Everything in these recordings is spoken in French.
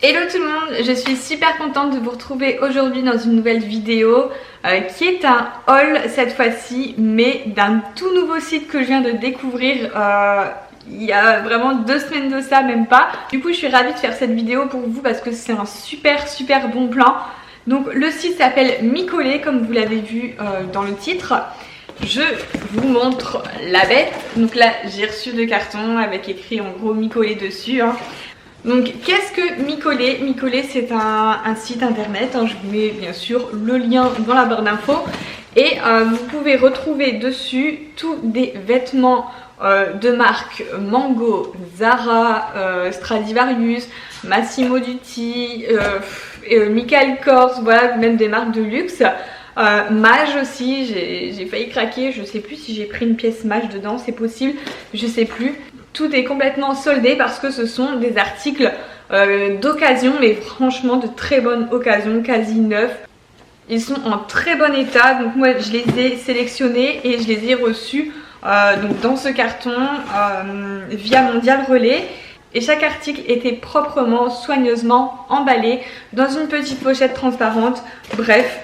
Hello tout le monde, je suis super contente de vous retrouver aujourd'hui dans une nouvelle vidéo qui est un haul cette fois-ci, mais d'un tout nouveau site que je viens de découvrir il y a vraiment 2 semaines de ça, même pas. Du coup je suis ravie de faire cette vidéo pour vous parce que c'est un super bon plan. Donc le site s'appelle Michollet comme vous l'avez vu dans le titre. Je vous montre la bête. Donc là j'ai reçu le carton avec écrit en gros Michollet dessus hein. Donc qu'est-ce que Michollet? Michollet c'est un site internet, hein, je vous mets bien sûr le lien dans la barre d'infos. Et vous pouvez retrouver dessus tous des vêtements de marque Mango, Zara, Stradivarius, Massimo Dutti, Michael Kors, voilà, même des marques de luxe. Mage aussi, j'ai failli craquer, je sais plus si j'ai pris une pièce Mage dedans, c'est possible, je sais plus. Tout est complètement soldé parce que ce sont des articles d'occasion, mais franchement de très bonne occasion, quasi neufs. Ils sont en très bon état, donc moi je les ai sélectionnés et je les ai reçus donc dans ce carton via Mondial Relais. Et chaque article était proprement, soigneusement emballé dans une petite pochette transparente. Bref,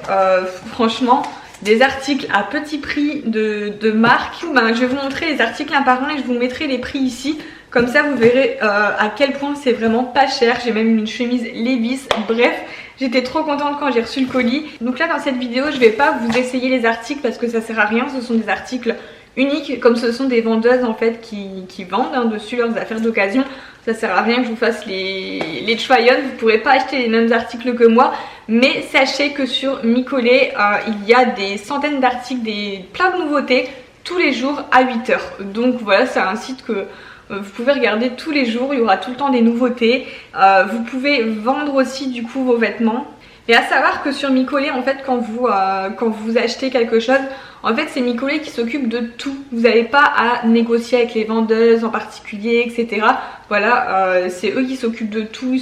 franchement, des articles à petit prix de marque. Ben, je vais vous montrer les articles un par un et je vous mettrai les prix ici. Comme ça, vous verrez à quel point c'est vraiment pas cher. J'ai même une chemise Levi's. Bref, j'étais trop contente quand j'ai reçu le colis. Donc là, dans cette vidéo, je vais pas vous essayer les articles parce que ça sert à rien. Ce sont des articles uniques, comme ce sont des vendeuses en fait qui vendent hein, dessus leurs affaires d'occasion. Ça sert à rien que je vous fasse les try-on, vous ne pourrez pas acheter les mêmes articles que moi. Mais sachez que sur Michollet, il y a des centaines d'articles, plein de nouveautés tous les jours à 8 h. Donc voilà, c'est un site que vous pouvez regarder tous les jours, il y aura tout le temps des nouveautés. Vous pouvez vendre aussi du coup vos vêtements. Et à savoir que sur Michollet, en fait, quand vous achetez quelque chose, en fait, c'est Michollet qui s'occupe de tout. Vous n'avez pas à négocier avec les vendeuses en particulier, etc. Voilà, c'est eux qui s'occupent de tout.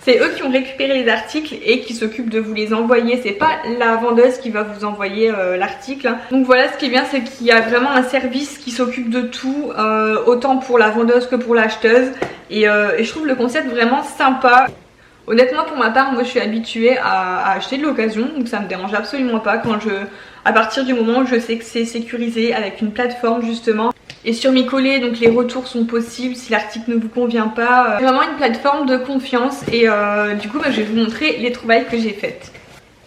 C'est eux qui ont récupéré les articles et qui s'occupent de vous les envoyer. C'est pas la vendeuse qui va vous envoyer l'article. Donc voilà, ce qui est bien, c'est qu'il y a vraiment un service qui s'occupe de tout, autant pour la vendeuse que pour l'acheteuse. Et je trouve le concept vraiment sympa. Honnêtement pour ma part, moi je suis habituée à acheter de l'occasion, donc ça me dérange absolument pas à partir du moment où je sais que c'est sécurisé avec une plateforme justement. Et sur Michollet, donc les retours sont possibles si l'article ne vous convient pas. C'est vraiment une plateforme de confiance et du coup je vais vous montrer les trouvailles que j'ai faites.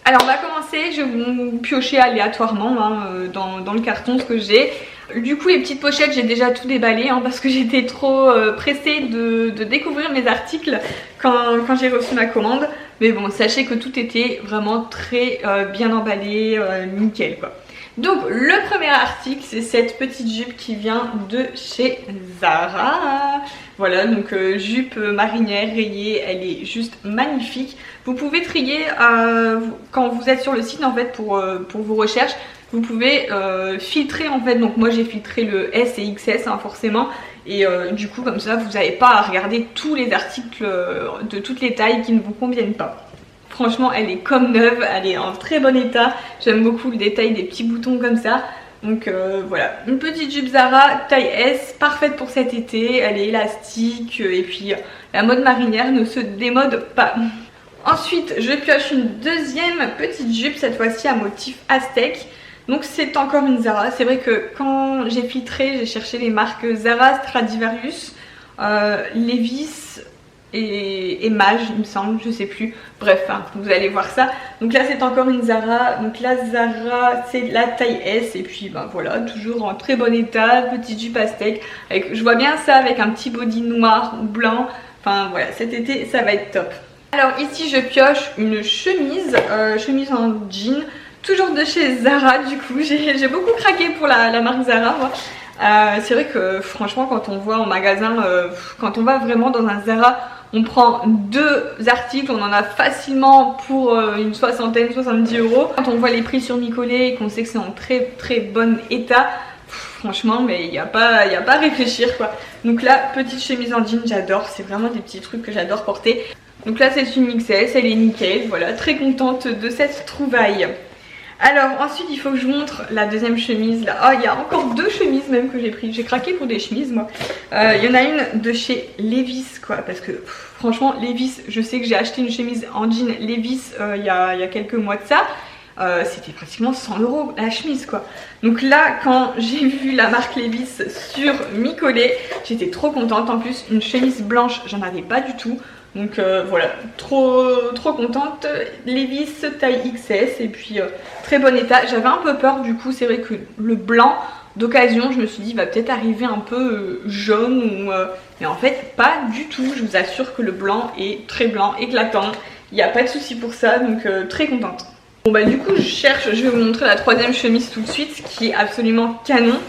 Alors on va commencer, je vais vous piocher aléatoirement hein, dans le carton ce que j'ai. Du coup les petites pochettes j'ai déjà tout déballé hein, parce que j'étais trop pressée de découvrir mes articles quand j'ai reçu ma commande. Mais bon, sachez que tout était vraiment très bien emballé, nickel quoi. Donc le premier article c'est cette petite jupe qui vient de chez Zara. Voilà, donc jupe marinière rayée, elle est juste magnifique. Vous pouvez trier quand vous êtes sur le site en fait pour vos recherches. Vous pouvez filtrer en fait, donc moi j'ai filtré le S et XS hein, forcément. Et du coup comme ça vous n'avez pas à regarder tous les articles de toutes les tailles qui ne vous conviennent pas. Franchement elle est comme neuve, elle est en très bon état. J'aime beaucoup le détail des petits boutons comme ça. Donc voilà, une petite jupe Zara taille S, parfaite pour cet été. Elle est élastique et puis la mode marinière ne se démode pas. Ensuite je pioche une deuxième petite jupe, cette fois-ci à motif aztèque. Donc c'est encore une Zara. C'est vrai que quand j'ai filtré, j'ai cherché les marques Zara, Stradivarius, Levi's et Mage il me semble, je sais plus. Bref, hein, vous allez voir ça. Donc là c'est encore une Zara. Donc la Zara c'est la taille S. Et puis ben voilà, toujours en très bon état. Petite jupe aztèque. Je vois bien ça avec un petit body noir ou blanc. Enfin voilà, cet été ça va être top. Alors ici je pioche une chemise, chemise en jean. Toujours de chez Zara du coup, j'ai beaucoup craqué pour la marque Zara moi. C'est vrai que franchement quand on voit en magasin, quand on va vraiment dans un Zara, on prend 2 articles, on en a facilement pour une soixantaine, 70 €. Quand on voit les prix sur Michollet et qu'on sait que c'est en très bon état, franchement mais il n'y a pas à réfléchir quoi. Donc là petite chemise en jean, j'adore, c'est vraiment des petits trucs que j'adore porter. Donc là c'est une XS, elle est nickel, voilà, très contente de cette trouvaille. Alors ensuite il faut que je vous montre la deuxième chemise là. Ah, il y a encore deux chemises même que j'ai pris. J'ai craqué pour des chemises moi. Il y en a une de chez Levi's quoi, parce que franchement Levi's, je sais que j'ai acheté une chemise en jean Levi's il y a quelques mois de ça. C'était pratiquement 100 € la chemise quoi. Donc là quand j'ai vu la marque Levi's sur Micolé, j'étais trop contente. En plus une chemise blanche j'en avais pas du tout. Donc voilà, trop contente. Levi's taille XS et puis très bon état. J'avais un peu peur du coup, c'est vrai que le blanc d'occasion, je me suis dit il va peut-être arriver un peu jaune ou mais en fait pas du tout. Je vous assure que le blanc est très blanc, éclatant. Il n'y a pas de souci pour ça, donc très contente. Bon bah du coup je vais vous montrer la troisième chemise tout de suite qui est absolument canon.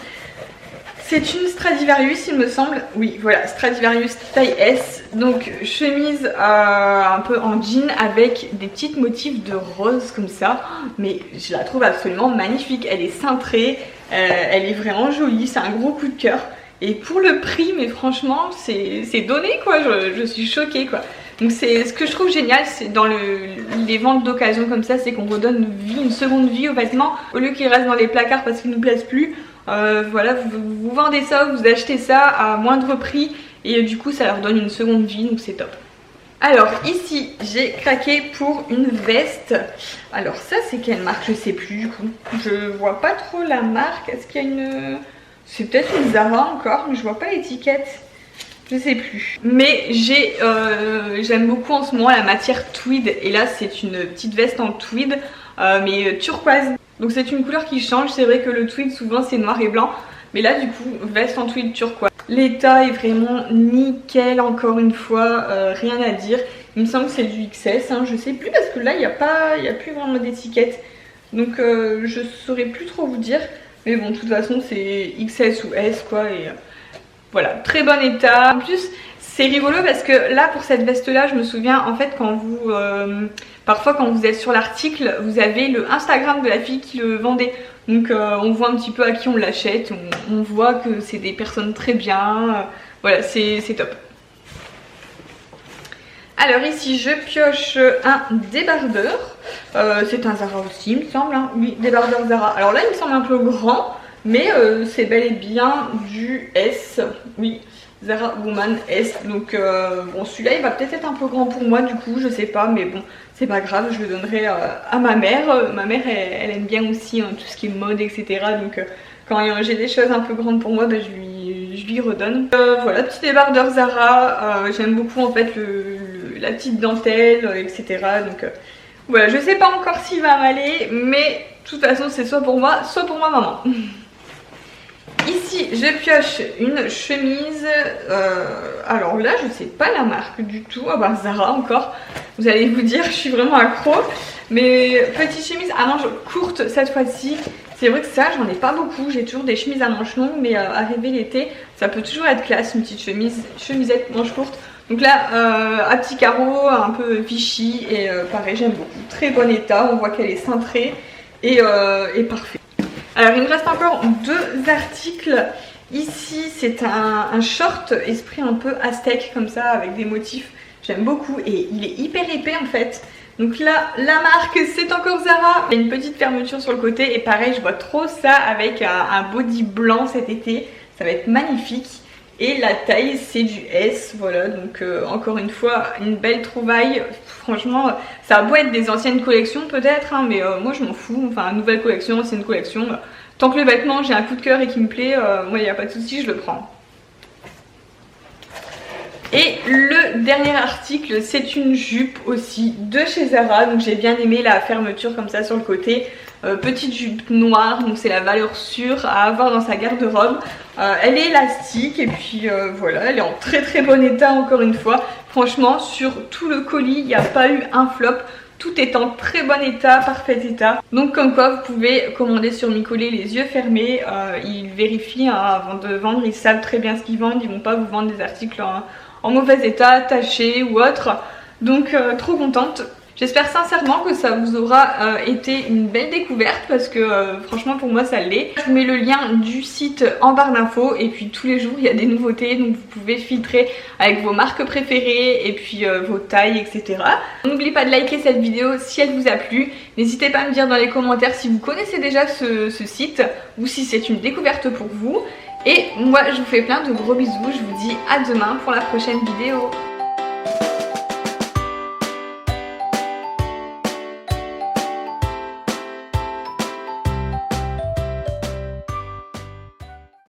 C'est une Stradivarius il me semble, oui voilà, Stradivarius taille S, donc chemise un peu en jean avec des petites motifs de rose comme ça, mais je la trouve absolument magnifique, elle est cintrée, elle est vraiment jolie, c'est un gros coup de cœur. Et pour le prix, mais franchement c'est donné quoi, je suis choquée quoi. Donc c'est ce que je trouve génial, c'est dans les ventes d'occasion comme ça, c'est qu'on redonne une seconde vie aux vêtements au lieu qu'ils restent dans les placards parce qu'ils nous plaisent plus. Voilà, vous vendez ça, vous achetez ça à moindre prix et du coup ça leur donne une seconde vie, donc c'est top. Alors ici j'ai craqué pour une veste. Alors ça c'est quelle marque? Je sais plus du coup, je vois pas trop la marque. Est-ce qu'il y a une... C'est peut-être une Zara encore, mais je vois pas l'étiquette. Je sais plus. Mais j'aime beaucoup en ce moment la matière tweed. Et là c'est une petite veste en tweed mais turquoise. Donc c'est une couleur qui change. C'est vrai que le tweed souvent c'est noir et blanc. Mais là du coup veste en tweed turquoise. L'état est vraiment nickel encore une fois. Rien à dire. Il me semble que c'est du XS hein. Je sais plus parce que là il n'y a plus vraiment d'étiquette. Donc je saurais plus trop vous dire. Mais bon de toute façon c'est XS ou S quoi. Et voilà, très bon état. En plus, c'est rigolo parce que là, pour cette veste-là, je me souviens, en fait, quand vous... parfois, quand vous êtes sur l'article, vous avez le Instagram de la fille qui le vendait. Donc, on voit un petit peu à qui on l'achète. On voit que c'est des personnes très bien. Voilà, c'est top. Alors ici, je pioche un débardeur. C'est un Zara aussi, il me semble. Hein. Oui, débardeur Zara. Alors là, il me semble un peu grand. Mais c'est bel et bien du S, oui, Zara Woman S. Donc bon, celui-là il va peut-être être un peu grand pour moi du coup, je sais pas, mais bon, c'est pas grave, je le donnerai à ma mère. Ma mère elle aime bien aussi hein, tout ce qui est mode, etc. Donc quand j'ai des choses un peu grandes pour moi, bah, je lui redonne. Voilà, petit débardeur Zara, j'aime beaucoup en fait la petite dentelle, etc. Donc voilà, je sais pas encore s'il va m'aller, mais de toute façon c'est soit pour moi, soit pour ma maman. Ici je pioche une chemise, alors là je sais pas la marque du tout, ah bah Zara encore, vous allez vous dire je suis vraiment accro, mais petite chemise à manches courtes cette fois-ci. C'est vrai que ça j'en ai pas beaucoup, j'ai toujours des chemises à manches longues, mais arrivé l'été ça peut toujours être classe une petite chemisette manches courtes. Donc là à petits carreaux, un peu Vichy et pareil j'aime beaucoup, très bon état, on voit qu'elle est cintrée et parfait. Alors il me reste encore deux articles. Ici c'est un short esprit un peu aztèque comme ça avec des motifs. J'aime beaucoup et il est hyper épais en fait. Donc là la marque c'est encore Zara. Il y a une petite fermeture sur le côté et pareil je vois trop ça avec un body blanc cet été. Ça va être magnifique. Et la taille c'est du S, voilà, donc encore une fois une belle trouvaille. Franchement ça a beau être des anciennes collections peut-être hein, mais moi je m'en fous, enfin nouvelle collection, ancienne collection, tant que le vêtement j'ai un coup de cœur et qu'il me plaît, moi il n'y a pas de souci, je le prends. Et le dernier article c'est une jupe aussi de chez Zara, donc j'ai bien aimé la fermeture comme ça sur le côté. Petite jupe noire, donc c'est la valeur sûre à avoir dans sa garde-robe. Elle est élastique et puis voilà, elle est en très bon état encore une fois. Franchement sur tout le colis il n'y a pas eu un flop. Tout est en très bon état, parfait état. Donc comme quoi vous pouvez commander sur Micolé les yeux fermés. Ils vérifient hein, avant de vendre, ils savent très bien ce qu'ils vendent. Ils vont pas vous vendre des articles en mauvais état, tachés ou autre. Donc trop contente. J'espère sincèrement que ça vous aura été une belle découverte parce que franchement pour moi ça l'est. Je vous mets le lien du site en barre d'infos et puis tous les jours il y a des nouveautés, donc vous pouvez filtrer avec vos marques préférées et puis vos tailles, etc. N'oubliez pas de liker cette vidéo si elle vous a plu. N'hésitez pas à me dire dans les commentaires si vous connaissez déjà ce site ou si c'est une découverte pour vous. Et moi je vous fais plein de gros bisous, je vous dis à demain pour la prochaine vidéo.